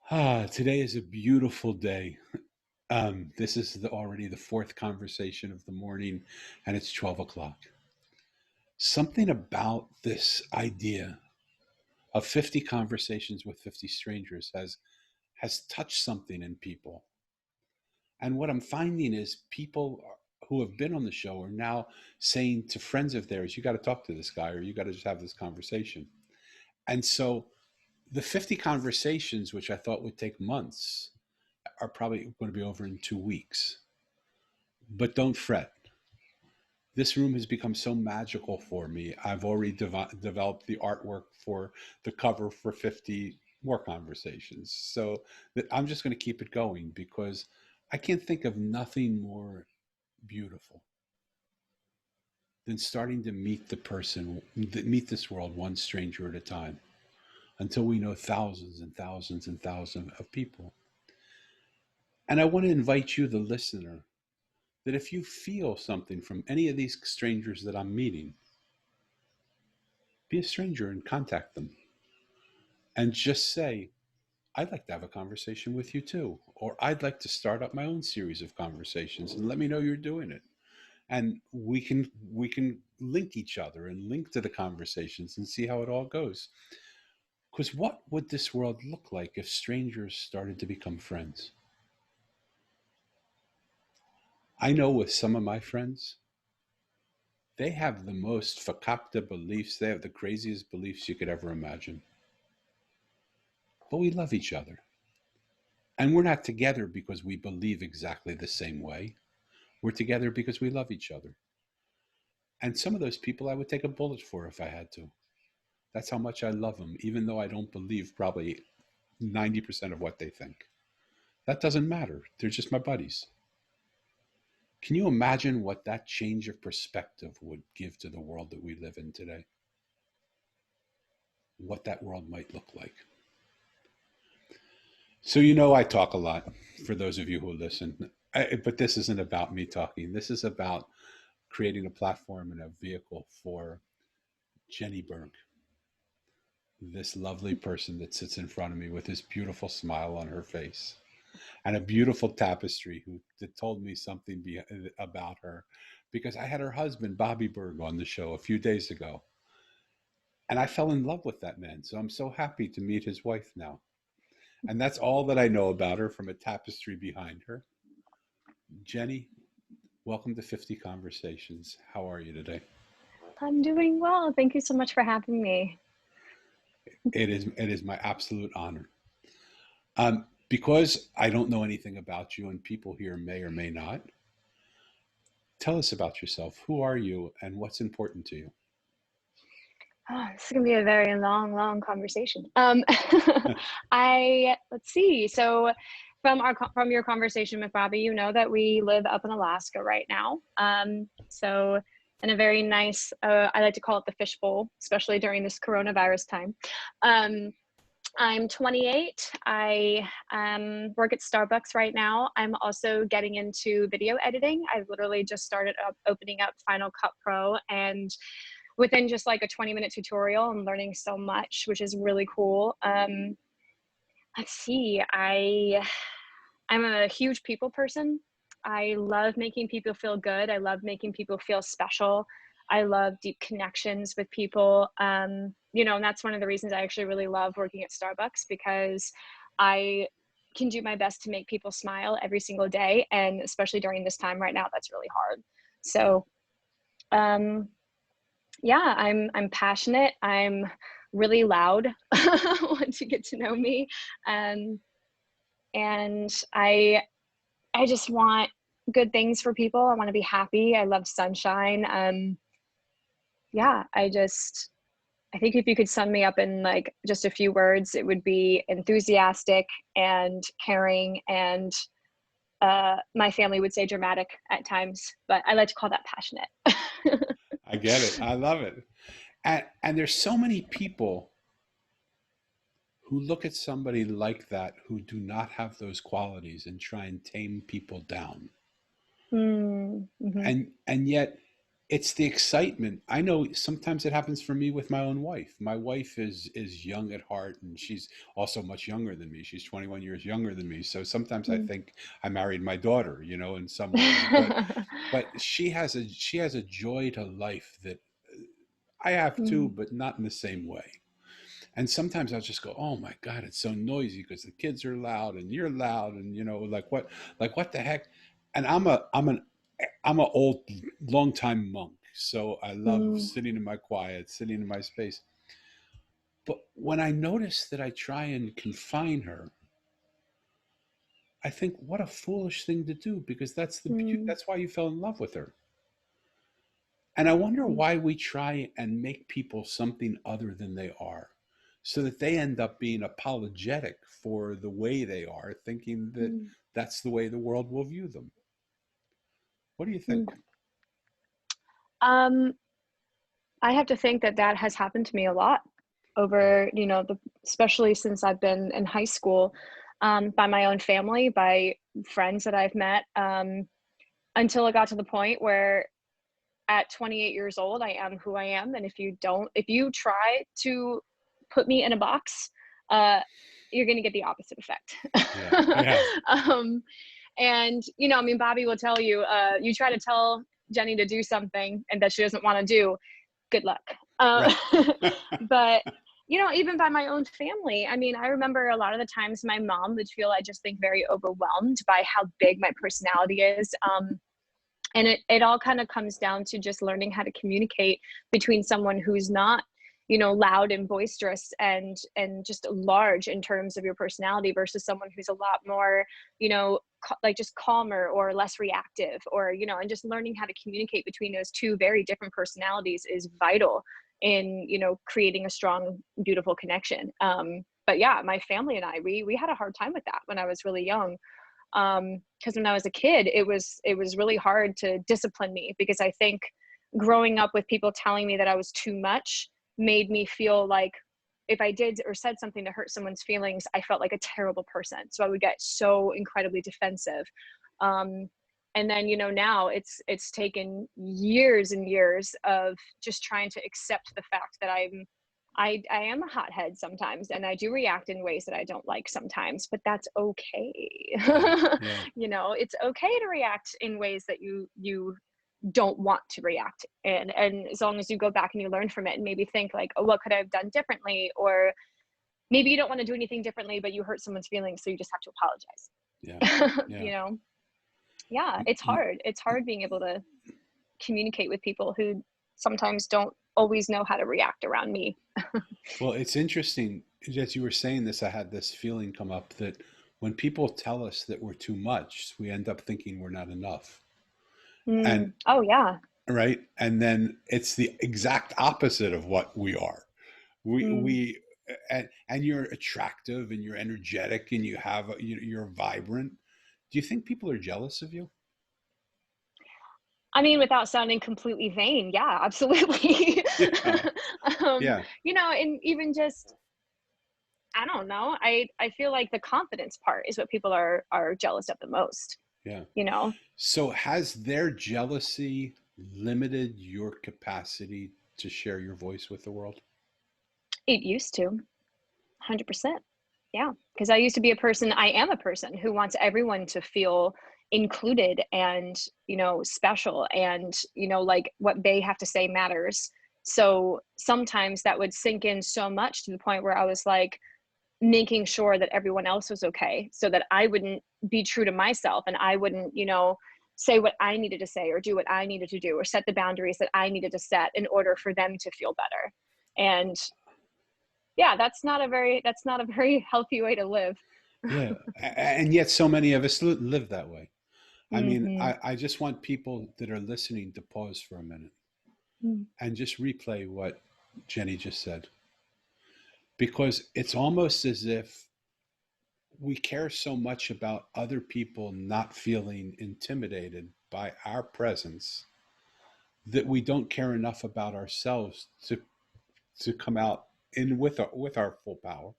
Today is a beautiful day. This is already the fourth conversation of the morning, and it's 12 o'clock. Something about this idea of 50 conversations with 50 strangers has touched something in people. And what I'm finding is people who have been on the show are now saying to friends of theirs, you got to talk to this guy or you got to just have this conversation. And so the 50 conversations, which I thought would take months, are probably going to be over in 2 weeks. But don't fret. This room has become so magical for me. I've already developed the artwork for the cover for 50 more conversations. So that I'm just going to keep it going because I can't think of nothing more beautiful than starting to meet the person, meet this world one stranger at a time until we know thousands and thousands and thousands of people. And I want to invite you, the listener, that if you feel something from any of these strangers that I'm meeting, be a stranger and contact them and just say, I'd like to have a conversation with you too. Or I'd like to start up my own series of conversations and let me know you're doing it. And we can link each other and link to the conversations and see how it all goes. Because what would this world look like if strangers started to become friends? I know with some of my friends, they have the most fakakta beliefs. They have the craziest beliefs you could ever imagine. But we love each other. And we're not together because we believe exactly the same way. We're together because we love each other. And some of those people I would take a bullet for if I had to. That's how much I love them, even though I don't believe probably 90% of what they think. That doesn't matter. They're just my buddies. Can you imagine what that change of perspective would give to the world that we live in today? What that world might look like. So, I talk a lot for those of you who listen, but this isn't about me talking. This is about creating a platform and a vehicle for Jenny Berg, this lovely person that sits in front of me with this beautiful smile on her face and a beautiful tapestry that told me something about her because I had her husband, Bobby Berg, on the show a few days ago. And I fell in love with that man. So I'm so happy to meet his wife now. And that's all that I know about her from a tapestry behind her. Jenny, welcome to 50 Conversations. How are you today? I'm doing well. Thank you so much for having me. It is my absolute honor. Because I don't know anything about you and people here may or may not, tell us about yourself. Who are you and what's important to you? This is gonna be a very long conversation. Let's see. So, from your conversation with Bobby, you know that we live up in Alaska right now. So in a very nice, I like to call it the fishbowl, especially during this coronavirus time. Um, I'm 28. I work at Starbucks right now. I'm also getting into video editing. I literally just started opening up Final Cut Pro, and within just like a 20-minute tutorial, I'm learning so much, which is really cool. Let's see. I'm a huge people person. I love making people feel good. I love making people feel special. I love deep connections with people. And that's one of the reasons I actually really love working at Starbucks, because I can do my best to make people smile every single day. And especially during this time right now, that's really hard. So, um, yeah, I'm passionate. I'm really loud once you get to know me. Um, and I just want good things for people. I want to be happy. I love sunshine. Yeah, I think if you could sum me up in like just a few words, it would be enthusiastic and caring, and my family would say dramatic at times, but I like to call that passionate. I get it. I love it. And there's so many people who look at somebody like that who do not have those qualities and try and tame people down. Mm-hmm. And yet It's the excitement. I know sometimes it happens for me with my own wife. My wife is young at heart, and she's also much younger than me. She's 21 years younger than me. So sometimes I Mm. think I married my daughter, in some ways. But she has a joy to life that I have too, Mm, but not in the same way. And sometimes I'll just go, "Oh my God, it's so noisy because the kids are loud and you're loud, and like what the heck?" And I'm a old, long time monk, so I love mm, sitting in my quiet, sitting in my space. But when I notice that I try and confine her, I think what a foolish thing to do, because that's the beauty. mm, That's why you fell in love with her. And I wonder mm, why we try and make people something other than they are, so that they end up being apologetic for the way they are, thinking that mm, that's the way the world will view them. What do you think? mm. Um, I have to think that that has happened to me a lot over, especially since I've been in high school, by my own family, by friends that I've met, until it got to the point where at 28 years old, I am who I am. And if you try to put me in a box, uh, you're going to get the opposite effect. Yeah, yeah, um, and, I mean, Bobby will tell you, you try to tell Jenny to do something and that she doesn't want to do, good luck. right. But, even by my own family, I mean, I remember a lot of the times my mom would feel, I just think, very overwhelmed by how big my personality is. And it all kind of comes down to just learning how to communicate between someone who's not, loud and boisterous and just large in terms of your personality versus someone who's a lot more, like just calmer or less reactive, or and just learning how to communicate between those two very different personalities is vital in creating a strong, beautiful connection. But yeah, my family and I, we had a hard time with that when I was really young, because when I was a kid, it was really hard to discipline me, because I think growing up with people telling me that I was too much made me feel like if I did or said something to hurt someone's feelings, I felt like a terrible person. So I would get so incredibly defensive. Um, and then now it's taken years and years of just trying to accept the fact that I am a hothead sometimes, and I do react in ways that I don't like sometimes, but that's okay. Yeah, yeah, It's okay to react in ways that you don't want to react in, and as long as you go back and you learn from it and maybe think like, oh, what could I have done differently? Or maybe you don't want to do anything differently, but you hurt someone's feelings, so you just have to yeah, apologize. yeah. Yeah, it's Y- hard. It's hard being able to communicate with people who sometimes don't always know how to react around me. Well, it's interesting. As you were saying this, I had this feeling come up that when people tell us that we're too much, we end up thinking we're not enough. And Oh yeah. right, and then it's the exact opposite of what we are. We Mm. we and you're attractive and you're energetic and you're vibrant. Do you think people are jealous of you? I mean, without sounding completely vain, yeah, absolutely. Yeah, um, yeah, and even just, I don't know. I feel like the confidence part is what people are jealous of the most. yeah. You know, So has their jealousy limited your capacity to share your voice with the world? it used to, 100%. Yeah, because I used to be a person. I am a person who wants everyone to feel included and special, and like what they have to say matters. So sometimes that would sink in so much to the point where I was like, making sure that everyone else was okay, so that I wouldn't be true to myself, and I wouldn't, say what I needed to say or do what I needed to do or set the boundaries that I needed to set in order for them to feel better. And yeah, that's not a very healthy way to live. Yeah, and yet so many of us live that way. I mean, Mm-hmm. I just want people that are listening to pause for a minute and just replay what Jenny just said, because it's almost as if we care so much about other people not feeling intimidated by our presence that we don't care enough about ourselves to come out in with our full power.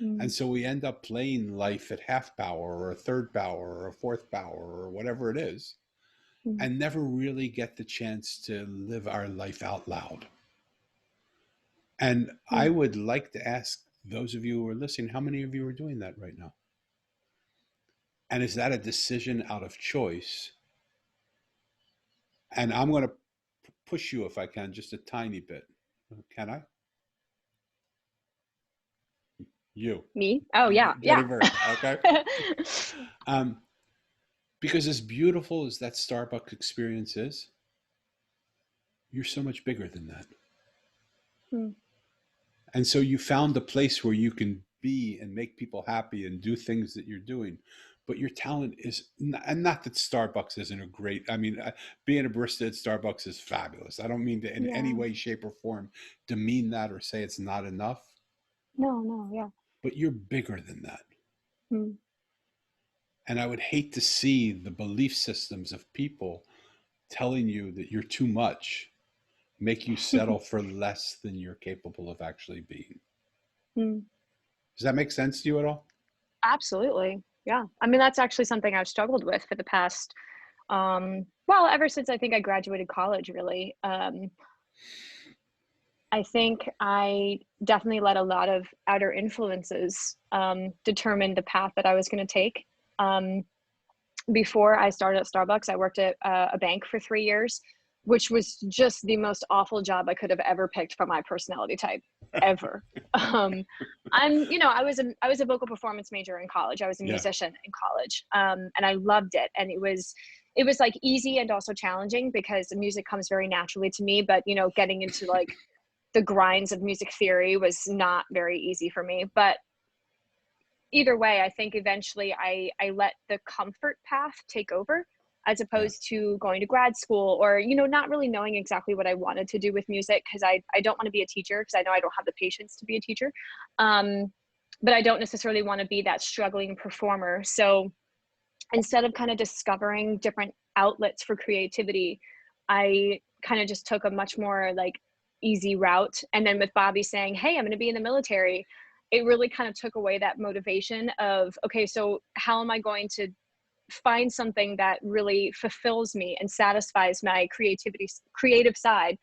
Mm-hmm. And so we end up playing life at half power or a third power or a fourth power or whatever it is. Mm. and never really get the chance to live our life out loud. And I Mm. would like to ask those of you who are listening, how many of you are doing that right now? And is that a decision out of choice? And I'm going to push you, if I can, just a tiny bit. Can I? You, Me? Oh yeah, Jenny yeah. Berg. Okay. Um, because as beautiful as that Starbucks experience is, you're so much bigger than that. Mm. And so you found a place where you can be and make people happy and do things that you're doing. But your talent is, and not that Starbucks isn't a great, I mean, being a barista at Starbucks is fabulous. I don't mean to in any Yeah. way, shape, or form demean that or say it's not enough, No, no, yeah. but you're bigger than that. Mm. And I would hate to see the belief systems of people telling you that you're too much make you settle for less than you're capable of actually being. Mm. Does that make sense to you at all? Absolutely. Yeah. I mean, that's actually something I've struggled with for the past, well, ever since I think I graduated college, really. I think I definitely let a lot of outer influences determine the path that I was going to take. Um, Before I started at Starbucks, I worked at a bank for 3 years, which was just the most awful job I could have ever picked for my personality type, ever. Um, I was a vocal performance major in college. I was a Yeah. musician in college, and I loved it. And it was like easy and also challenging because the music comes very naturally to me. But getting into like the grinds of music theory was not very easy for me. But either way, I think eventually I let the comfort path take over as Yeah. opposed to going to grad school or, not really knowing exactly what I wanted to do with music because I don't want to be a teacher because I know I don't have the patience to be a teacher. Um, but I don't necessarily want to be that struggling performer. So instead of kind of discovering different outlets for creativity, I kind of just took a much more like easy route. And then with Bobby saying, "Hey, I'm going to be in the military," it really kind of took away that motivation of, okay, so how am I going to find something that really fulfills me and satisfies my creative side,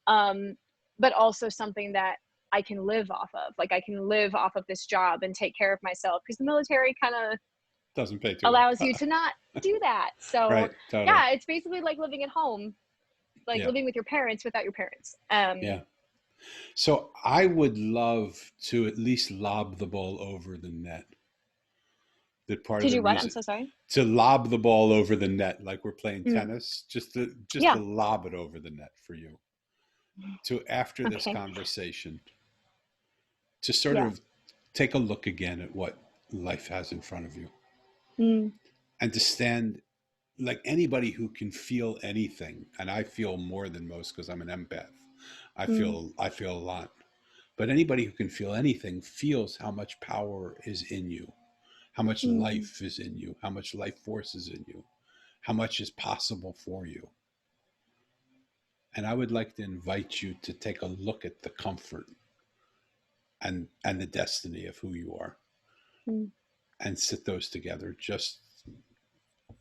um, but also something that I can live off of. Like I can live off of this job and take care of myself because the military kind of Doesn't pay too allows you well. to not do that. So Right. Totally. yeah, it's basically like living at home, like Yeah. living with your parents without your parents. Yeah. So I would love to at least lob the ball over the net. That part of Did the you what? I'm reason so sorry. to lob the ball over the net, like we're playing Mm. tennis, just to Yeah. lob it over the net for you. To after this Okay. conversation, to sort Yeah. of take a look again at what life has in front of you, Mm. and to stand like anybody who can feel anything. And I feel more than most because I'm an empath. Mm. I feel a lot. But anybody who can feel anything feels how much power is in you, how much Mm. life is in you, how much life force is in you, how much is possible for you. And I would like to invite you to take a look at the comfort and the destiny of who you are Mm. and sit those together. Just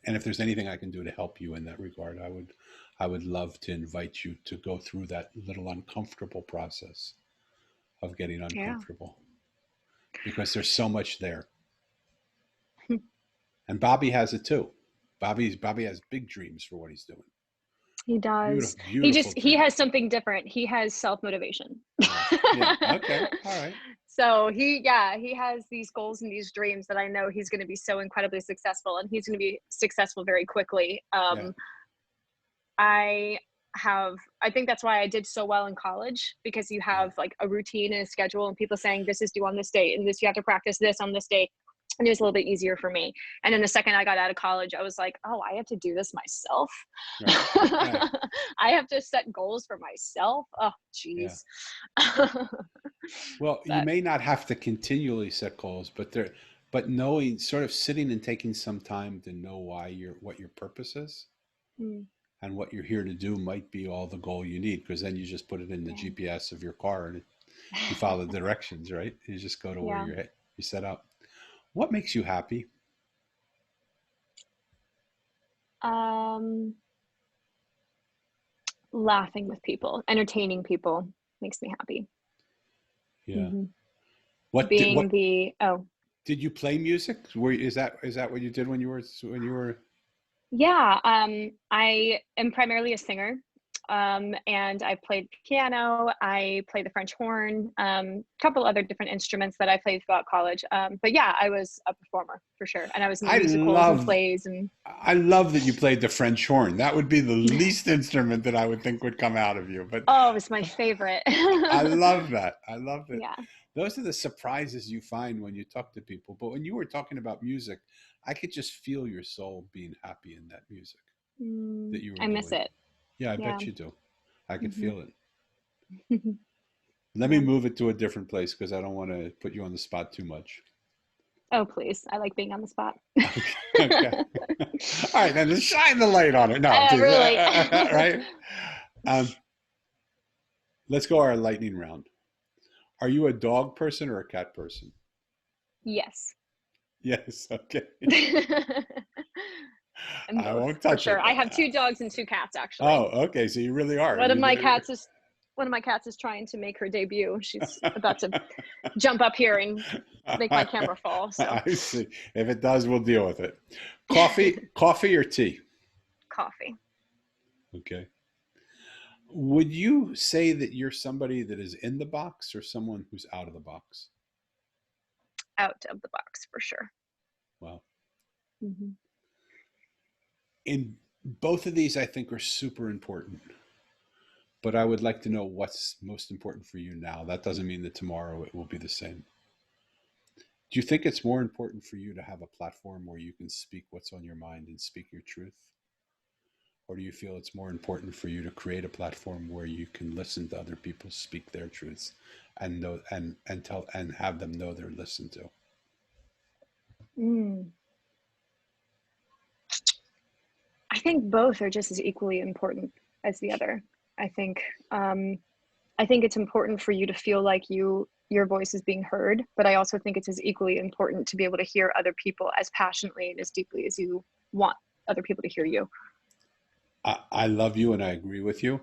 and if there's anything I can do to help you in that regard, I would love to invite you to go through that little uncomfortable process of getting Yeah. uncomfortable because there's so much there. And Bobby has it too. Bobby has big dreams for what he's doing. He does. Beautiful, beautiful He has dreams. something different. He has self-motivation. Yeah. Yeah. Okay. All right. So he has these goals and these dreams that I know he's going to be so incredibly successful and he's going to be successful very quickly. Yeah. I I think that's why I did so well in college because you Yeah. have like a routine and a schedule and people saying this is due on this date and this you have to practice this on this date. And it was a little bit easier for me. And then the second I got out of college, I was like, oh, I have to do this myself. Right. Right. I have to set goals for myself. Oh, Yeah. geez. Well, you But may not have to continually set goals, but knowing, sort of sitting and taking some time to know what your purpose is mm, and what you're here to do might be all the goal you need. Because then you just put it in the yeah. GPS of your car and you follow the directions, right? You just go to where Yeah. you set up. What makes you happy? Um, laughing with people, entertaining people makes me happy. Yeah. Hmm. What did Being what the did you play music? Is that what you did when you were? Yeah, I am primarily a singer, and I played piano. I play the French horn, a couple other different instruments that I played throughout college. But yeah, I was a performer for sure, and I was in I musicals and love plays and I love that you played the French horn. That would be the least instrument that I would think would come out of you. But oh, it was my favorite. I love that. I love that. Yeah. Those are the surprises you find when you talk to people. But when you were talking about music, I could just feel your soul being happy in that music that you were I miss doing. it. Yeah, I Yeah. bet you do. I could Hmm. feel it. Let me Yeah. move it to a different place because I don't want to put you on the spot too much. Oh, please. I like being on the spot. Okay. Okay. All right, then just shine the light on it. No, geez, Really. right? Um, let's go our lightning round. Are you a dog person or a cat person? Yes. Yes. Okay. I'm I both won't for touch sure. it. I have two dogs and two cats actually. Oh, okay. So you really are. One of You my really. cats is one of my cats is trying to make her debut. She's about to jump up here and make my camera fall. So I see. If it does, we'll deal with it. Coffee or tea? coffee. Okay. Would you say that you're somebody that is in the box or someone who's out of the box? Out of the box for sure. Well, Hmm. in both of these, I think are super important. But I would like to know what's most important for you now. That doesn't mean that tomorrow it will be the same. Do you think it's more important for you to have a platform where you can speak what's on your mind and speak your truth? Or do you feel it's more important for you to create a platform where you can listen to other people speak their truths and know and tell and have them know they're listened to? Mm. I think both are just as equally important as the other. I think um, I think it's important for you to feel like your voice is being heard, but I also think it's as equally important to be able to hear other people as passionately and as deeply as you want other people to hear you. I love you and I agree with you.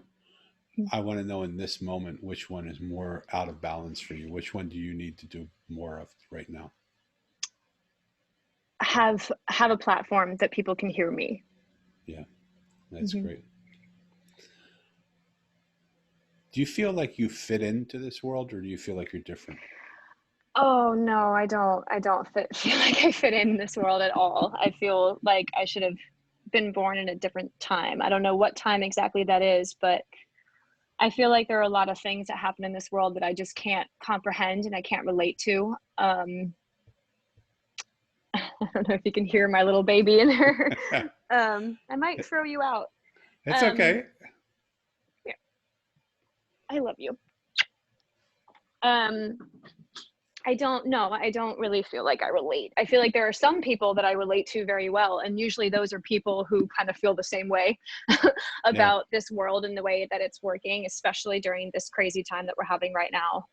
I want to know in this moment which one is more out of balance for you. Which one do you need to do more of right now? Have a platform that people can hear me. Yeah, that's Hmm. great. Do you feel like you fit into this world or do you feel like you're different? Oh no, I don't feel like I fit in this world at all. I feel like I should have been born in a different time. I don't know what time exactly that is, but I feel like there are a lot of things that happen in this world that I just can't comprehend and I can't relate to. I don't know if you can hear my little baby in there. I might throw you out. It's Um, okay. yeah, I love you. Um, I don't know. I don't really feel like I relate. I feel like there are some people that I relate to very well. And usually those are people who kind of feel the same way Yeah. about this world and the way that it's working, especially during this crazy time that we're having right now.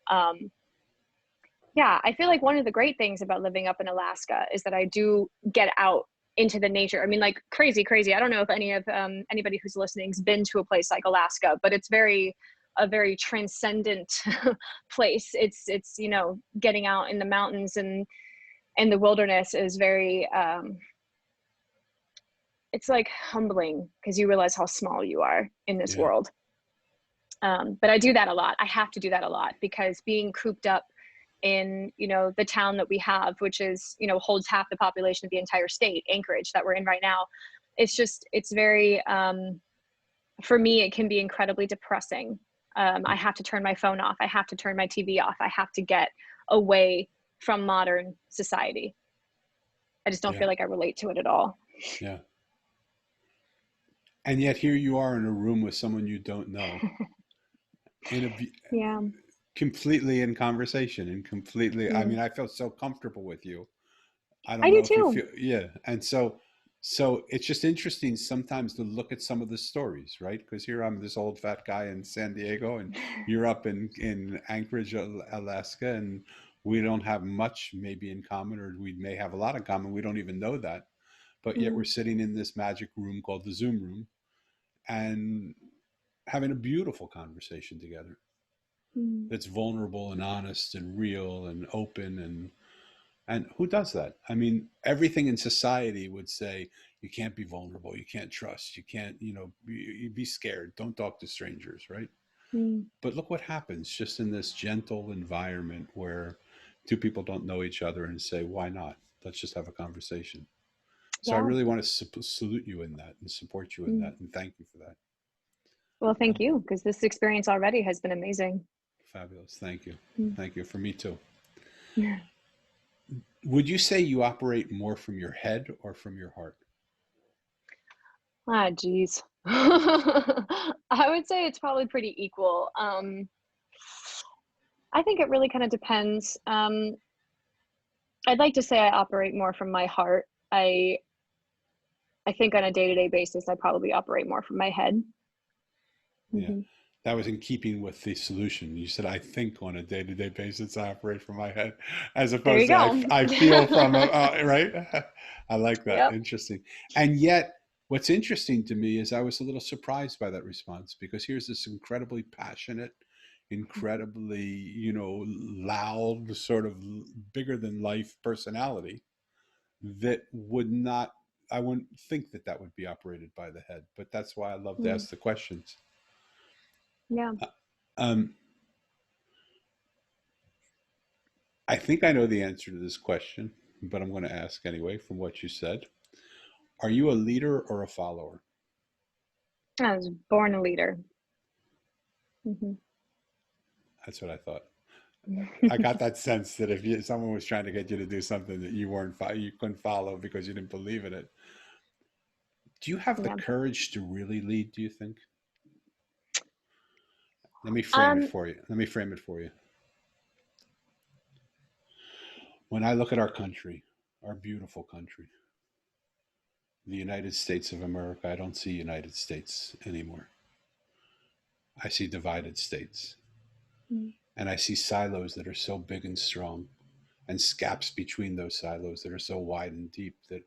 Yeah, I feel like one of the great things about living up in Alaska is that I do get out into the nature. I mean, like crazy, crazy. I don't know if anybody who's listening's been to a place like Alaska, but it's a very transcendent place. It's getting out in the mountains and the wilderness is very it's like humbling because you realize how small you are in this Yeah. world. But I do that a lot. I have to do that a lot because being cooped up in the town that we have, which is holds half the population of the entire state, Anchorage, that we're in right now, it's very for me it can be incredibly depressing. I have to turn my phone off. I have to turn my TV off. I have to get away from modern society. I just don't Yeah. feel like I relate to it at all. Yeah. And yet here you are in a room with someone you don't know in Yeah, completely in conversation and completely, I mm. mean, I felt so comfortable with you. I I don't do know if you too. feel, yeah. And so it's just interesting sometimes to look at some of the stories, right? Because here I'm this old fat guy in San Diego, and you're up in Anchorage, Alaska, and we don't have much maybe in common, or we may have a lot in common. We don't even know that, but yet we're Mm. sitting in this magic room called the Zoom room, and having a beautiful conversation together Mm. that's vulnerable and honest and real and open. And who does that? I mean, everything in society would say you can't be vulnerable, you can't trust, you can't, be scared, don't talk to strangers, right? Mm. But look what happens just in this gentle environment where two people don't know each other and say, why not? Let's just have a conversation. So I Yeah. really want to salute you in that and support you in Mm. that and thank you for that. Well, thank Um, you, because this experience already has been amazing. Fabulous. Thank you. Mm. Thank you. For me too. Would you say you operate more from your head or from your heart? Ah, geez. I would say it's probably pretty equal. I think it really kind of depends. I'd like to say I operate more from my heart. I think on a day-to-day basis, I probably operate more from my head. Yeah. Hmm. That was in keeping with the solution. You said, I think on a day to day basis, I operate from my head, as There opposed you to go. I feel from, right? I like that. Yep. Interesting. And yet, what's interesting to me is I was a little surprised by that response because here's this incredibly passionate, incredibly, loud, sort of bigger than life personality that would not, I wouldn't think that that would be operated by the head. But that's why I love to Mm. ask the questions. Yeah. Um, I think I know the answer to this question, but I'm going to ask anyway from what you said. Are you a leader or a follower? I was born a leader. Hmm. That's what I thought. I got that sense that if someone was trying to get you to do something that you couldn't follow because you didn't believe in it. Do you have the Yeah. courage to really lead, do you think? Let me frame it Um, for you. Let me frame it for you. When I look at our country, our beautiful country, the United States of America, I don't see United States anymore. I see divided states. mm, And I see silos that are so big and strong and gaps between those silos that are so wide and deep that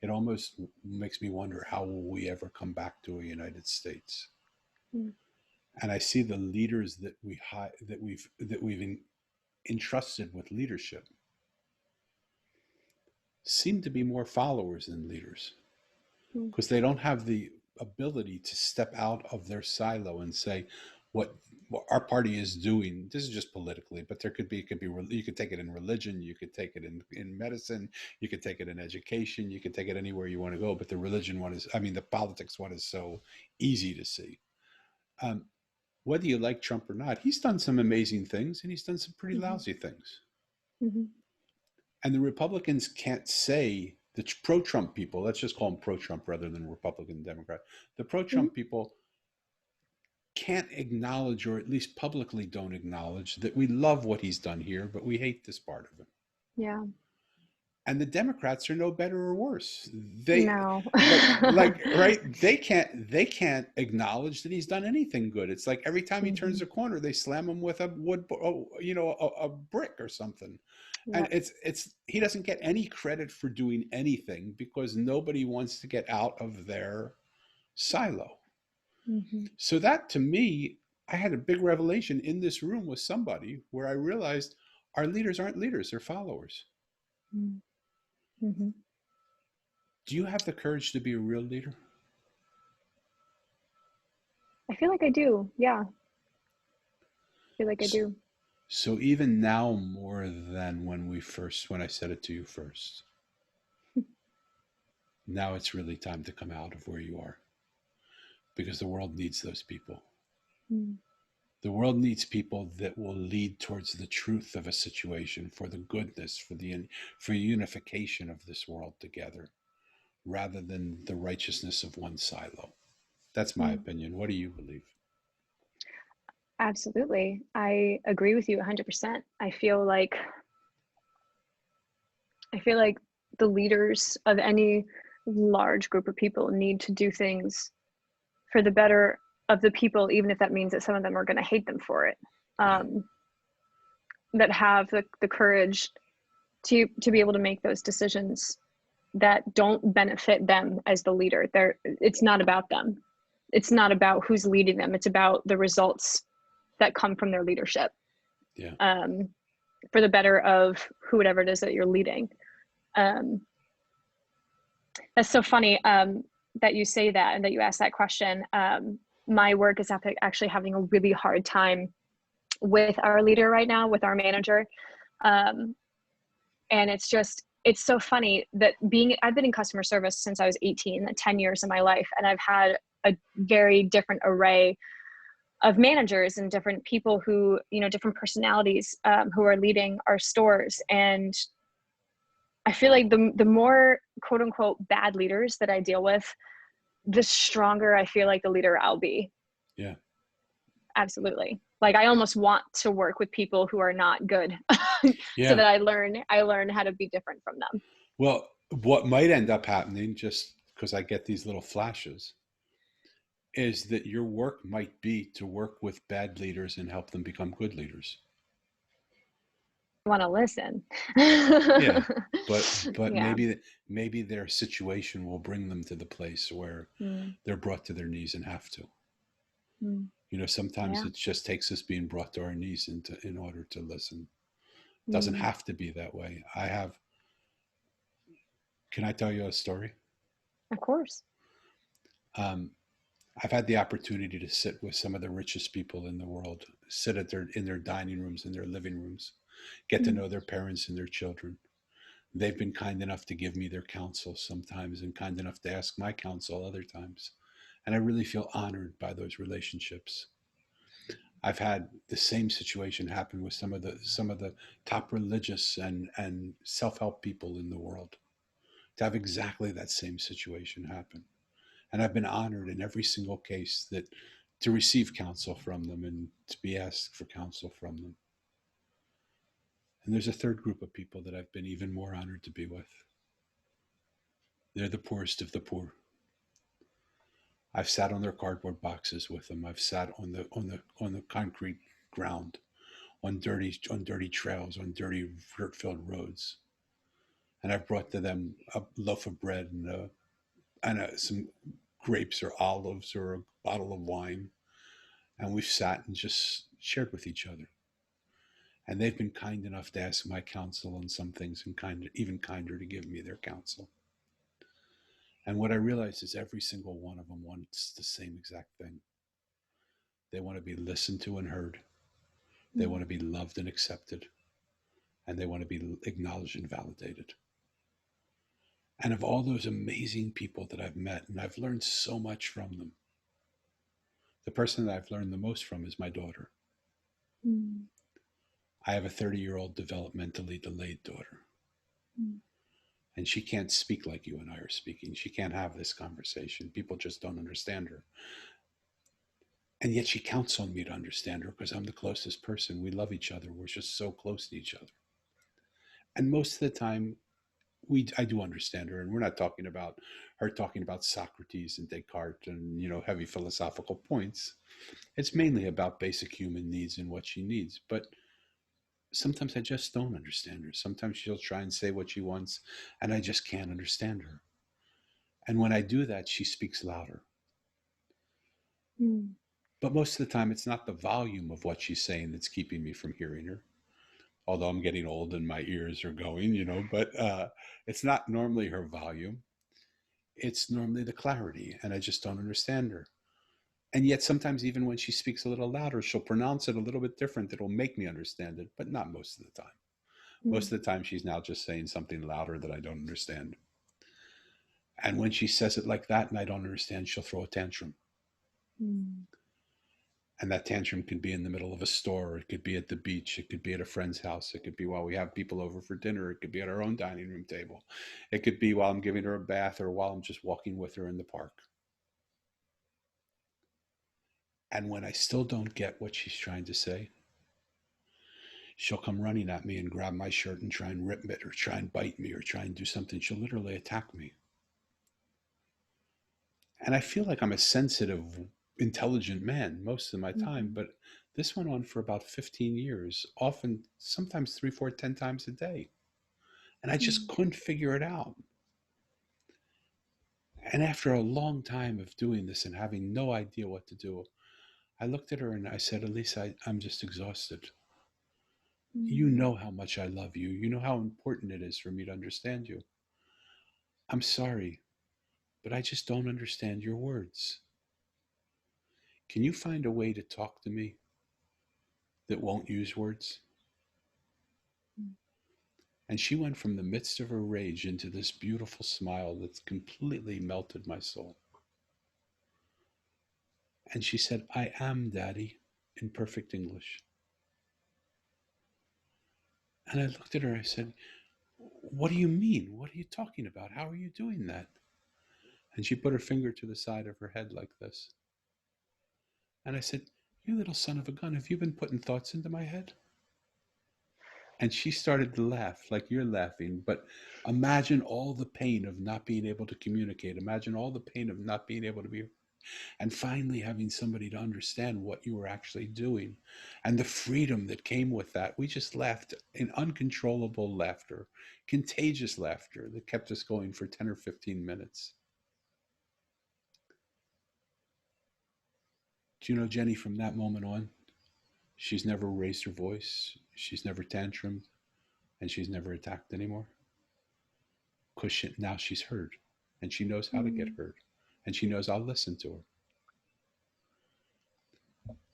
it almost makes me wonder how will we ever come back to a United States. mm, And I see the leaders that we've entrusted with leadership seem to be more followers than leaders mm, because they don't have the ability to step out of their silo and say what our party is doing. This is just politically, but it could be you could take it in religion, you could take it in medicine, you could take it in education, you could take it anywhere you want to go. But the religion one is, I mean, the politics one is so easy to see. Um, whether you like Trump or not, he's done some amazing things and he's done some pretty mhm, lousy things. mhm, And the Republicans can't say the pro-Trump people, let's just call them pro-Trump rather than Republican and Democrat. The mhm, pro-Trump people can't acknowledge, or at least publicly don't acknowledge, that we love what he's done here, but we hate this part of him. yeah. And the Democrats are no better or worse. They No. like right. They can't acknowledge that he's done anything good. It's like every time he turns Hmm. a corner, they slam him with a a brick or something. And Yep. it's he doesn't get any credit for doing anything because nobody wants to get out of their silo. Hmm. So that to me, I had a big revelation in this room with somebody where I realized our leaders aren't leaders, they're followers. Hmm. Do you have the courage to be a real leader? I feel like I do. Yeah. I feel like I do. So even now more than when I said it to you first, now it's really time to come out of where you are because the world needs those people. Mm. The world needs people that will lead towards the truth of a situation, for the goodness, for unification of this world together, rather than the righteousness of one silo. That's my Mm. opinion. What do you believe? Absolutely. I agree with you 100%. I feel like the leaders of any large group of people need to do things for the better of the people, even if that means that some of them are going to hate them for it. Yeah. Um, that have the courage to be able to make those decisions that don't benefit them as the leader. It's not about them. it's not about who's leading them. It's about the results that come from their leadership, Yeah. um, for the better of whoever it is that you're leading. Um, that's so funny, that you say that and that you ask that question. My work is actually having a really hard time with our leader right now, with our manager. Um, and it's so funny that I've been in customer service since I was 18, 10 years of my life. And I've had a very different array of managers and different people who, different personalities, who are leading our stores. And I feel like the more quote unquote bad leaders that I deal with, the stronger I feel like the leader I'll be. Yeah. Absolutely. Like I almost want to work with people who are not good so Yeah. that I learn how to be different from them. Well, what might end up happening, just because I get these little flashes, is that your work might be to work with bad leaders and help them become good leaders. I want to listen. Yeah, but Yeah. maybe their situation will bring them to the place where Mm, they're brought to their knees and have to. mm, Sometimes yeah. it just takes us being brought to our knees in order to listen. It doesn't Mm, have to be that way. Can I tell you a story? of course. Um, I've had the opportunity to sit with some of the richest people in the world, sit in their dining rooms, in their living rooms, get to Mm, know their parents and their children. They've been kind enough to give me their counsel sometimes and kind enough to ask my counsel other times. And I really feel honored by those relationships. I've had the same situation happen with some of the top religious and self-help people in the world, to have exactly that same situation happen. And I've been honored in every single case that to receive counsel from them and to be asked for counsel from them. And there's a third group of people that I've been even more honored to be with. They're the poorest of the poor. I've sat on their cardboard boxes with them. I've sat on the concrete ground, on dirty trails, on dirty dirt-filled roads, and I've brought to them a loaf of bread and some grapes or olives or a bottle of wine, and we've sat and just shared with each other. And they've been kind enough to ask my counsel on some things, and even kinder to give me their counsel. And what I realize is every single one of them wants the same exact thing. They want to be listened to and heard. They mm, want to be loved and accepted. And they want to be acknowledged and validated. And of all those amazing people that I've met, and I've learned so much from them, the person that I've learned the most from is my daughter. mm, I have a 30-year-old developmentally delayed daughter, mm, and she can't speak like you and I are speaking. She can't have this conversation. People just don't understand her. And yet she counts on me to understand her because I'm the closest person. We love each other. We're just so close to each other. And most of the time, I do understand her, and we're not talking about her talking about Socrates and Descartes and heavy philosophical points. It's mainly about basic human needs and what she needs. But sometimes I just don't understand her. Sometimes she'll try and say what she wants, and I just can't understand her. And when I do that, she speaks louder. mm, But most of the time, it's not the volume of what she's saying that's keeping me from hearing her. Although I'm getting old and my ears are going. But it's not normally her volume. It's normally the clarity, and I just don't understand her. And yet, sometimes, even when she speaks a little louder, she'll pronounce it a little bit different that'll make me understand it, but not most of the time. Most mm, of the time, she's now just saying something louder that I don't understand. And when she says it like that and I don't understand, she'll throw a tantrum. mm, And that tantrum could be in the middle of a store, it could be at the beach, it could be at a friend's house, it could be while we have people over for dinner, it could be at our own dining room table, it could be while I'm giving her a bath or while I'm just walking with her in the park. And when I still don't get what she's trying to say, she'll come running at me and grab my shirt and try and rip it or try and bite me or try and do something. She'll literally attack me. And I feel like I'm a sensitive, intelligent man most of my time, mm, but this went on for about 15 years, often, sometimes three, four, 10 times a day. And I just mm, couldn't figure it out. And after a long time of doing this and having no idea what to do, I looked at her and I said, Elise, I'm just exhausted. You Mm. know how much I love you. You know how important it is for me to understand you. I'm sorry, but I just don't understand your words. Can you find a way to talk to me that won't use words? And she went from the midst of her rage into this beautiful smile that completely melted my soul. And she said, I am Daddy, in perfect English. And I looked at her, I said, what do you mean? What are you talking about? How are you doing that? And she put her finger to the side of her head like this. And I said, you little son of a gun, have you been putting thoughts into my head? And she started to laugh like you're laughing. But imagine all the pain of not being able to communicate. Imagine all the pain of not being able to be, and finally having somebody to understand what you were actually doing and the freedom that came with that. We just laughed in uncontrollable laughter, contagious laughter that kept us going for 10 or 15 minutes. Do you know, Jenny, from that moment on, she's never raised her voice, she's never tantrumed, and she's never attacked anymore. Because now she's heard, and she knows how to get Mm. heard, and she knows I'll listen to her.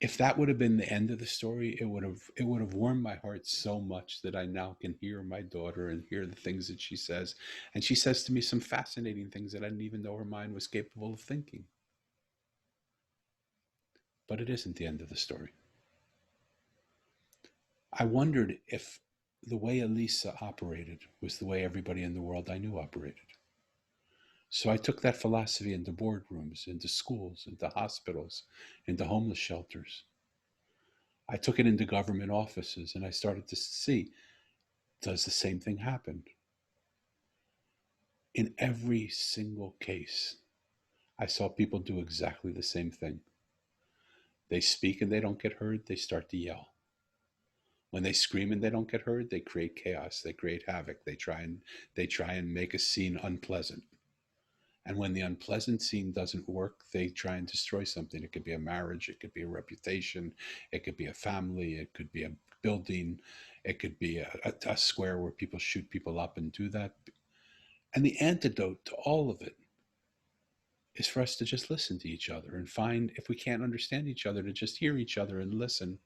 If that would have been the end of the story, it would have warmed my heart so much that I now can hear my daughter and hear the things that she says. And she says to me some fascinating things that I didn't even know her mind was capable of thinking. But it isn't the end of the story. I wondered if the way Elisa operated was the way everybody in the world I knew operated. So I took that philosophy into boardrooms, into schools, into hospitals, into homeless shelters. I took it into government offices and I started to see, does the same thing happen? In every single case, I saw people do exactly the same thing. They speak and they don't get heard, they start to yell. When they scream and they don't get heard, they create chaos, they create havoc, they try and make a scene unpleasant. And when the unpleasant scene doesn't work, they try and destroy something. It could be a marriage, it could be a reputation, it could be a family, it could be a building, it could be a square where people shoot people up and do that. And the antidote to all of it is for us to just listen to each other and find, if we can't understand each other, to just hear each other and listen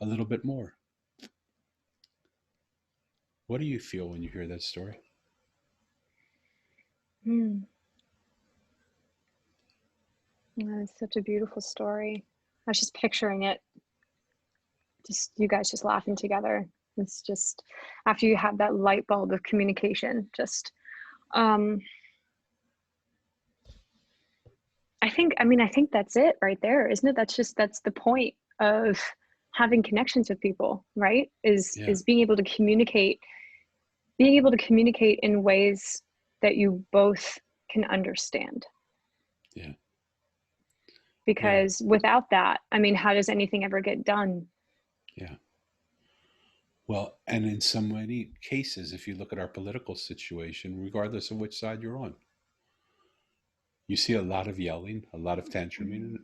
a little bit more. What do you feel when you hear that story? Mm. That is such a beautiful story. I was just picturing it, just you guys just laughing together. It's just after you have that light bulb of communication, just um I think that's it right there, isn't it? That's the point of having connections with people, right? Is Yeah, is being able to communicate in ways that you both can understand. yeah, yeah, Because without that, I mean, how does anything ever get done? yeah. Well, and in so many cases, if you look at our political situation, regardless of which side you're on, you see a lot of yelling, a lot of tantruming,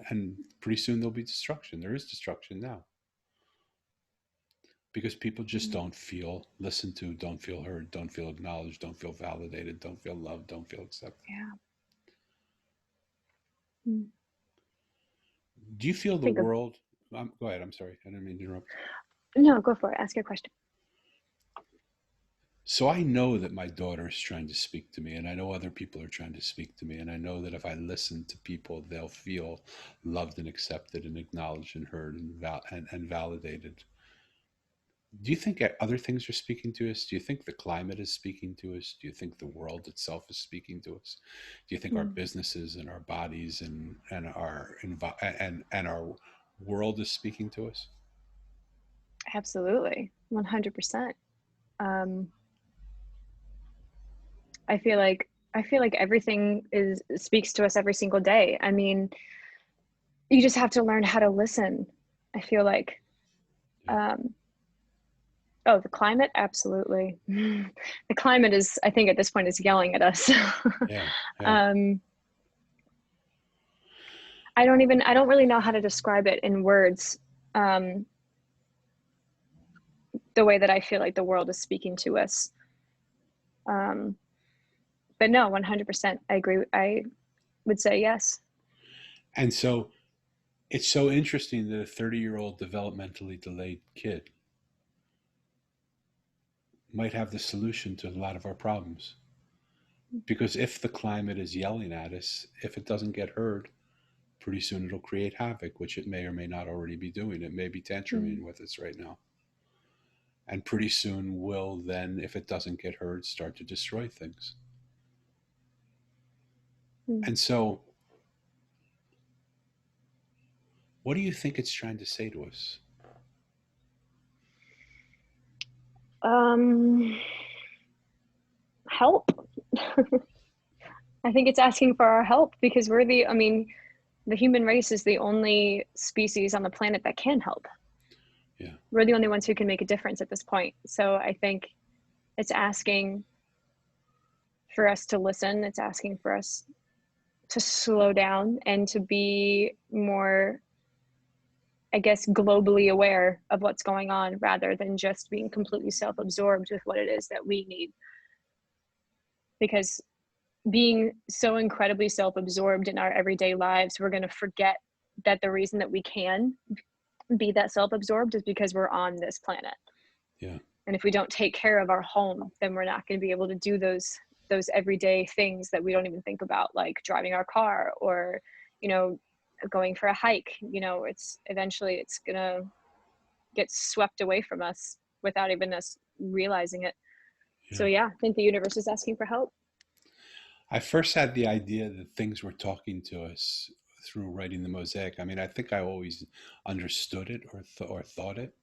and pretty soon there'll be destruction. There is destruction now because people just Mm. don't feel listened to, don't feel heard, don't feel acknowledged, don't feel validated, don't feel loved, don't feel accepted. Yeah. Mm. Do you feel I the think of, world? Go ahead. I'm sorry. I didn't mean to interrupt. no, go for it. Ask your question. So I know that my daughter is trying to speak to me, and I know other people are trying to speak to me, and I know that if I listen to people, they'll feel loved and accepted and acknowledged and heard and validated. Do you think other things are speaking to us? Do you think the climate is speaking to us? Do you think the world itself is speaking to us? Do you think our Mm. businesses and our bodies and our world is speaking to us? Absolutely. 100%. Um, I feel like everything is speaks to us every single day. I mean, you just have to learn how to listen. I feel like Yeah, um, Oh, the climate, absolutely. The climate is, I think, at this point, is yelling at us. Yeah, yeah. um, I don't really know how to describe it in words. Um, the way that I feel like the world is speaking to us. Um, but no, 100%, I agree. I would say yes. And so it's so interesting that a 30-year-old developmentally delayed kid might have the solution to a lot of our problems. Because if the climate is yelling at us, if it doesn't get heard, pretty soon it'll create havoc, which it may or may not already be doing. It may be tantruming Mm, with us right now. And pretty soon will then, if it doesn't get heard, start to destroy things. mm. And so, what do you think it's trying to say to us? Um, Help. I think it's asking for our help because I mean, the human race is the only species on the planet that can help. Yeah, We're the only ones who can make a difference at this point. So I think it's asking for us to listen. It's asking for us to slow down and to be more, I guess, globally aware of what's going on rather than just being completely self absorbed with what it is that we need. Because being so incredibly self absorbed in our everyday lives, we're going to forget that the reason that we can be that self absorbed is because we're on this planet. yeah, And if we don't take care of our home, then we're not going to be able to do those everyday things that we don't even think about, like driving our car or, you know, going for a hike. It's eventually it's going to get swept away from us without even us realizing it. So yeah. yeah, I think the universe is asking for help. I first had the idea that things were talking to us through writing the Mosaic. I mean, I think I always understood it or thought it.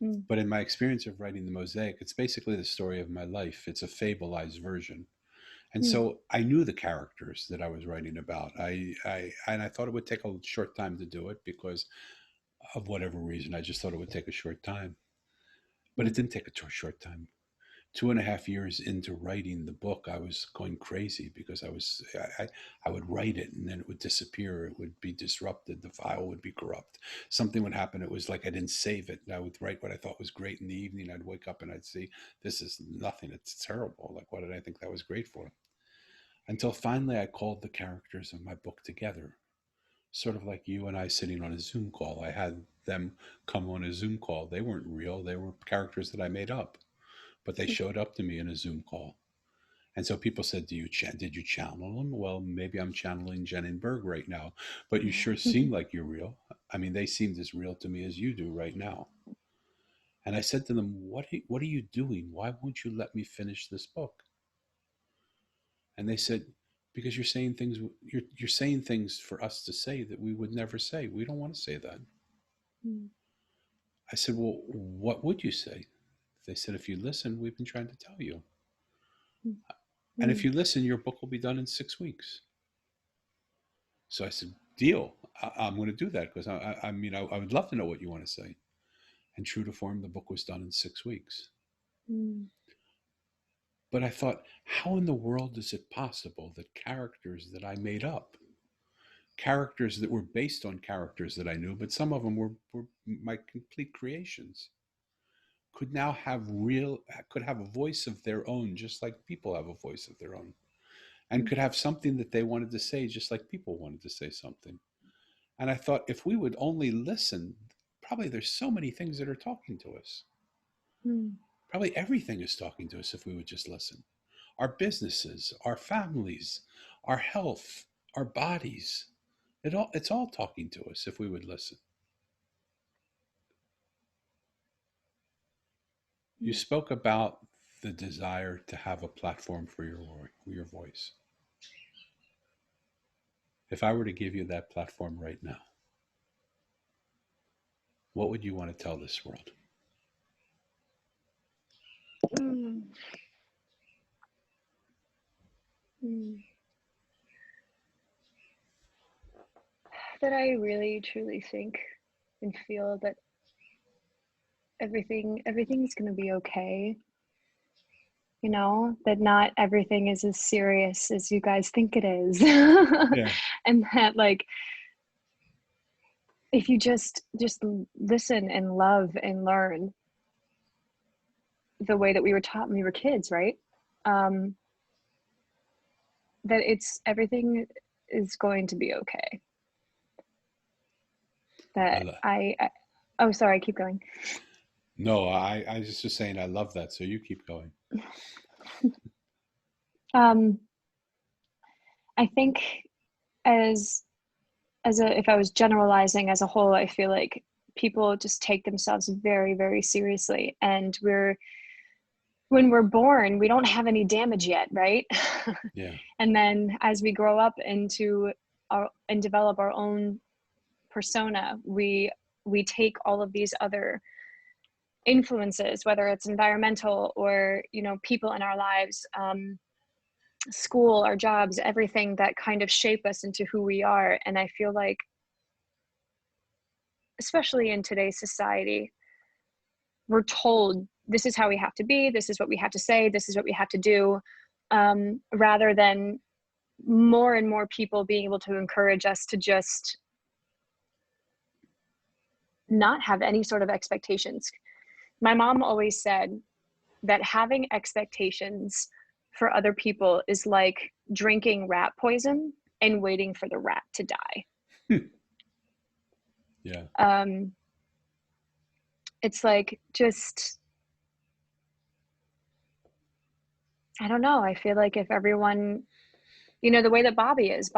Mm, But in my experience of writing the Mosaic, it's basically the story of my life. It's a fableized version. And mm, so I knew the characters that I was writing about. I thought it would take a short time to do it because of whatever reason. I just thought it would take a short time. But it mm, didn't take a short time. 2.5 years into writing the book, I was going crazy because I would write it and then it would disappear. It would be disrupted. The file would be corrupt. Something would happen. It was like I didn't save it. And I would write what I thought was great in the evening. I'd wake up and I'd see this is nothing. It's terrible. Like, what did I think that was great for? Until finally I called the characters of my book together. Sort of like you and I sitting on a Zoom call. I had them come on a Zoom call. They weren't real. They were characters that I made up, but they mm, showed up to me in a Zoom call. And so people said, did you channel them?" Well, maybe I'm channeling Jenny Berg right now, but you sure seem mm, like you're real. I mean, they seemed as real to me as you do right now. And I said to them, what are you doing? Why won't you let me finish this book? And they said, because you're saying things for us to say that we would never say. We don't want to say that. mm, I said, well, what would you say? They said, if you listen, we've been trying to tell you. And if mm, you listen, your book will be done in 6 weeks. So I said, deal. I'm going to do that because I would love to know what you want to say. And true to form, the book was done in 6 weeks. mm, But I thought, how in the world is it possible that characters that I made up, characters that were based on characters that I knew, but some of them were my complete creations, could now could have a voice of their own, just like people have a voice of their own, and mm, could have something that they wanted to say, just like people wanted to say something. And I thought, if we would only listen, probably there's so many things that are talking to us. mm, Probably everything is talking to us if we would just listen. Our businesses, our families, our health, our bodies. It's all talking to us if we would listen. You mm. spoke about the desire to have a platform for your voice. If I were to give you that platform right now, what would you want to tell this world? Mm, mm. That I really truly think and feel that everything's going to be okay. You know, that not everything is as serious as you guys think it is. Yeah. And that, like, if you just listen and love and learn the way that we were taught when we were kids, right? That everything is going to be okay. That oh, sorry, keep going. No, I was just saying I love that. So you keep going. um I think as if I was generalizing as a whole, I feel like people just take themselves very, very seriously, and when we're born, we don't have any damage yet, right? Yeah. And then as we grow up into and develop our own persona, we take all of these other influences, whether it's environmental or, you know, people in our lives, school, our jobs, everything that kind of shape us into who we are. And I feel like, especially in today's society, we're told this is how we have to be, this is what we have to say, this is what we have to do, rather than more and more people being able to encourage us to just not have any sort of expectations. My mom always said that having expectations for other people is like drinking rat poison and waiting for the rat to die. Yeah. It's like, just, I don't know. I feel like if everyone, you know, the way that Bobby is,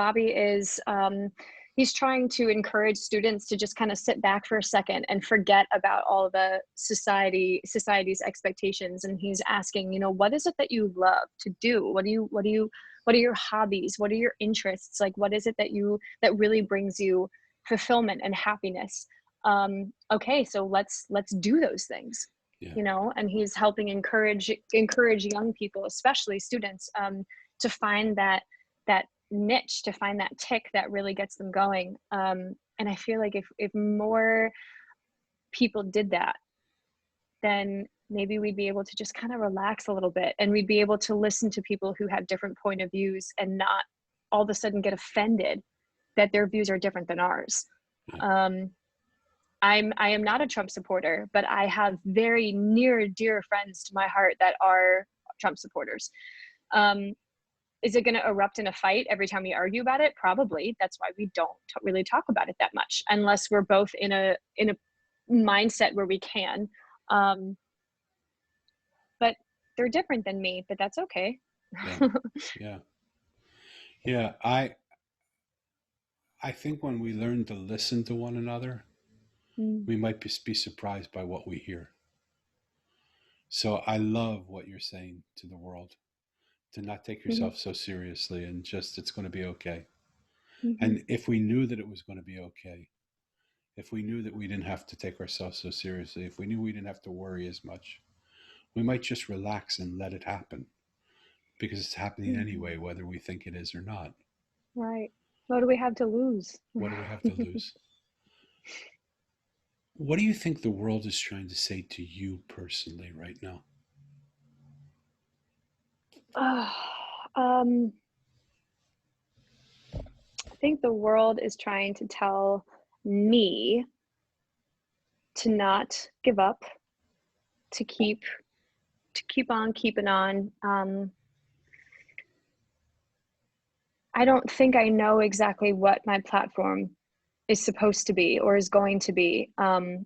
he's trying to encourage students to just kind of sit back for a second and forget about all the society's expectations. And he's asking, you know, what is it that you love to do? What are your hobbies? What are your interests? Like, what is it that really brings you fulfillment and happiness? Okay, so let's do those things. Yeah. You know, and he's helping encourage young people, especially students, to find that niche, to find that tick that really gets them going. And I feel like if more people did that, then maybe we'd be able to just kind of relax a little bit, and we'd be able to listen to people who have different point of views and not all of a sudden get offended that their views are different than ours. Yeah. I am not a Trump supporter, but I have very near dear friends to my heart that are Trump supporters. Is it going to erupt in a fight every time we argue about it? Probably. That's why we don't really talk about it that much, unless we're both in a mindset where we can. But they're different than me, but that's okay. Yeah. Yeah. Yeah. I think when we learn to listen to one another, Mm. we might be surprised by what we hear. So I love what you're saying to the world, to not take Mhm. yourself so seriously and just, it's going to be okay. Mhm. And if we knew that it was going to be okay, if we knew that we didn't have to take ourselves so seriously, if we knew we didn't have to worry as much, we might just relax and let it happen, because it's happening Mhm. anyway, whether we think it is or not. Right. What do we have to lose? What do we have to lose? What do you think the world is trying to say to you personally right now? um, I think the world is trying to tell me to not give up, to keep on keeping on. I don't think I know exactly what my platform is supposed to be or is going to be. I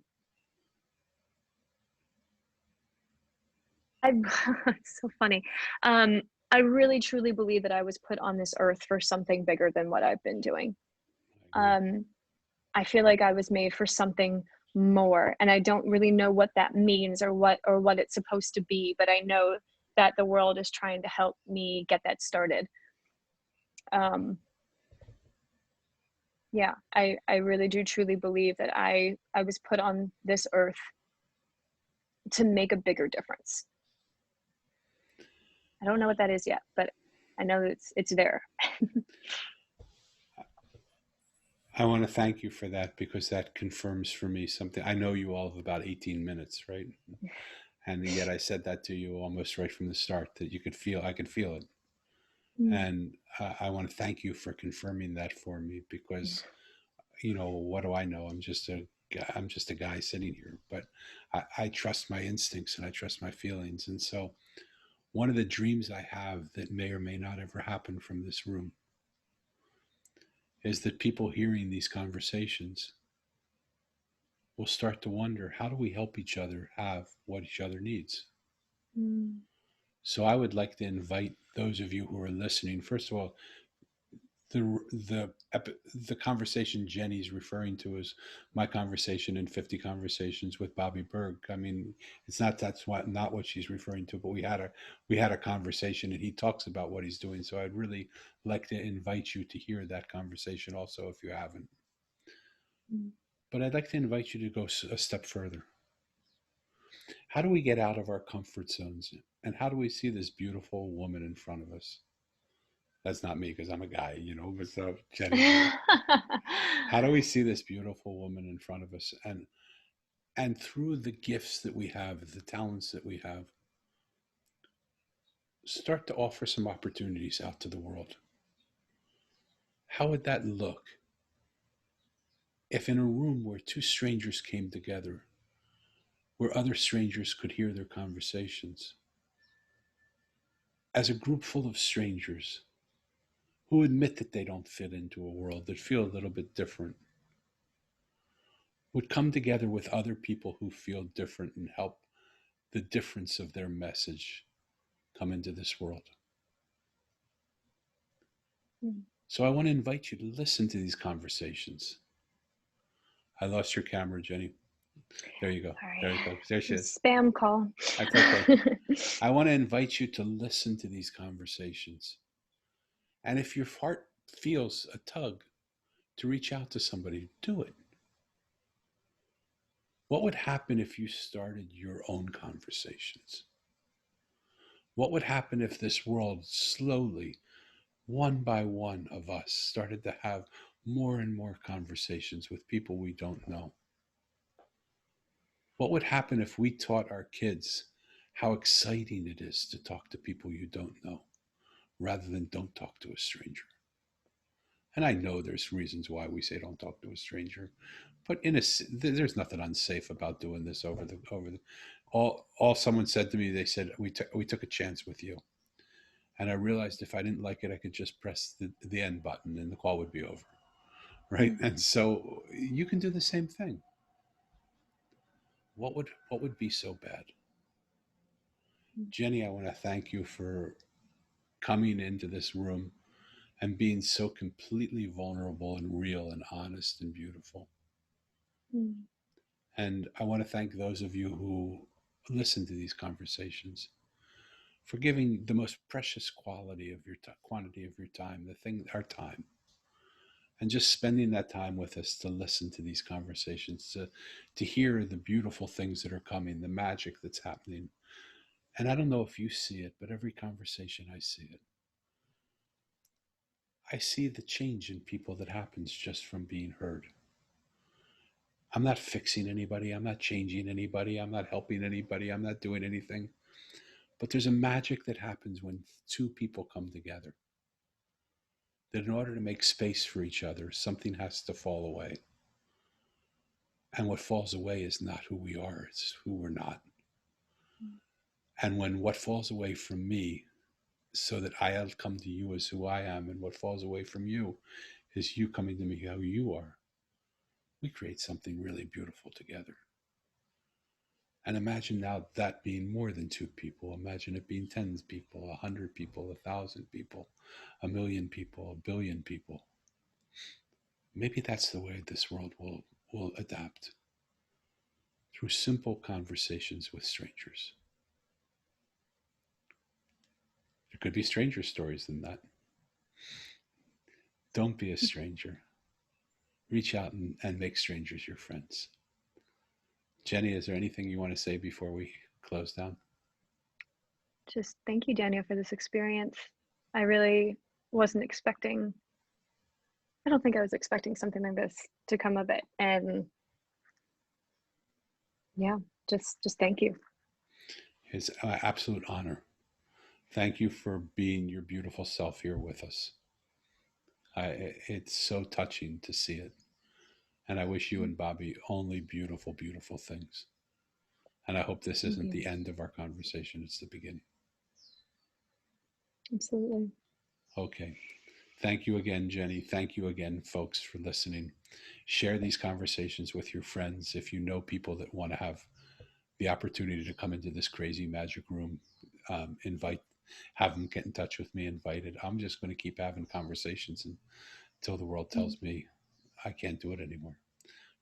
It's so funny. Um, I really truly believe that I was put on this earth for something bigger than what I've been doing. I agree. Um, I feel like I was made for something more, and I don't really know what that means or what it's supposed to be, but I know that the world is trying to help me get that started. Um, yeah, I really do truly believe that I was put on this earth to make a bigger difference. I don't know what that is yet, but I know it's there. I want to thank you for that because that confirms for me something. I know you all have about 18 minutes, right? And yet I said that to you almost right from the start that you could feel, I could feel it. Mm. And I want to thank you for confirming that for me because, what do I know? I'm just a guy sitting here, but I trust my instincts and I trust my feelings. And so one of the dreams I have that may or may not ever happen from this room is that people hearing these conversations will start to wonder, how do we help each other have what each other needs? Mm. So I would like to invite those of you who are listening, first of all, the conversation Jenny's referring to is my conversation in 50 Conversations with Bobby Berg. I mean, it's not not what she's referring to, but we had a conversation and he talks about what he's doing. So I'd really like to invite you to hear that conversation also if you haven't. Mm. But I'd like to invite you to go a step further. How do we get out of our comfort zones? And how do we see this beautiful woman in front of us? That's not me because I'm a guy, but so Jenny, how do we see this beautiful woman in front of us and through the gifts that we have, the talents that we have, start to offer some opportunities out to the world? How would that look if in a room where two strangers came together, where other strangers could hear their conversations, as a group full of strangers who admit that they don't fit into a world, that feel a little bit different, would come together with other people who feel different and help the difference of their message come into this world? Mm. So I want to invite you to listen to these conversations. I lost your camera, Jenny. There you go. Sorry. There you go. There she is. Spam call. That's okay. I want to invite you to listen to these conversations. And if your heart feels a tug to reach out to somebody, do it. What would happen if you started your own conversations? What would happen if this world slowly, one by one of us, started to have more and more conversations with people we don't know? What would happen if we taught our kids how exciting it is to talk to people you don't know rather than don't talk to a stranger? And I know there's reasons why we say don't talk to a stranger, but there's nothing unsafe about doing this over the all someone said to me. They said we took a chance with you, and I realized if I didn't like it, I could just press the end button and the call would be over, right? Mm. And so you can do the same thing. What would be so bad? Jenny, I want to thank you for coming into this room and being so completely vulnerable and real and honest and beautiful. Mm. And I want to thank those of you who listen to these conversations for giving the most precious quantity of your time, our time, and just spending that time with us to listen to these conversations, to hear the beautiful things that are coming, the magic that's happening. And I don't know if you see it, but every conversation I see it. I see the change in people that happens just from being heard. I'm not fixing anybody. I'm not changing anybody. I'm not helping anybody. I'm not doing anything. But there's a magic that happens when two people come together. That in order to make space for each other, something has to fall away. And what falls away is not who we are, it's who we're not. And when what falls away from me, so that I'll come to you as who I am, and what falls away from you is you coming to me how you are, we create something really beautiful together. And imagine now that being more than two people. Imagine it being 10 people, 100 people, 1,000 people, 1,000,000 people, 1,000,000,000 people. Maybe that's the way this world will adapt through simple conversations with strangers. There could be stranger stories than that. Don't be a stranger. Reach out and make strangers your friends. Jenny, is there anything you want to say before we close down? Just thank you, Daniel, for this experience. I really wasn't expecting I don't think I was expecting something like this to come of it. And yeah, just thank you. It's an absolute honor. Thank you for being your beautiful self here with us. It's so touching to see it. And I wish you and Bobby only beautiful, beautiful things. And I hope this Thank isn't you. the end of our conversation, it's the beginning. Absolutely. Okay. Thank you again, Jenny. Thank you again, folks, for listening. Share these conversations with your friends. If you know people that want to have the opportunity to come into this crazy magic room, have them get in touch with me, invite it. I'm just going to keep having conversations until the world Mm. tells me I can't do it anymore.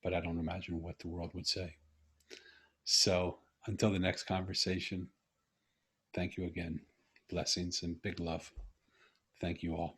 But I don't imagine what the world would say. So until the next conversation, thank you again. Blessings and big love. Thank you all.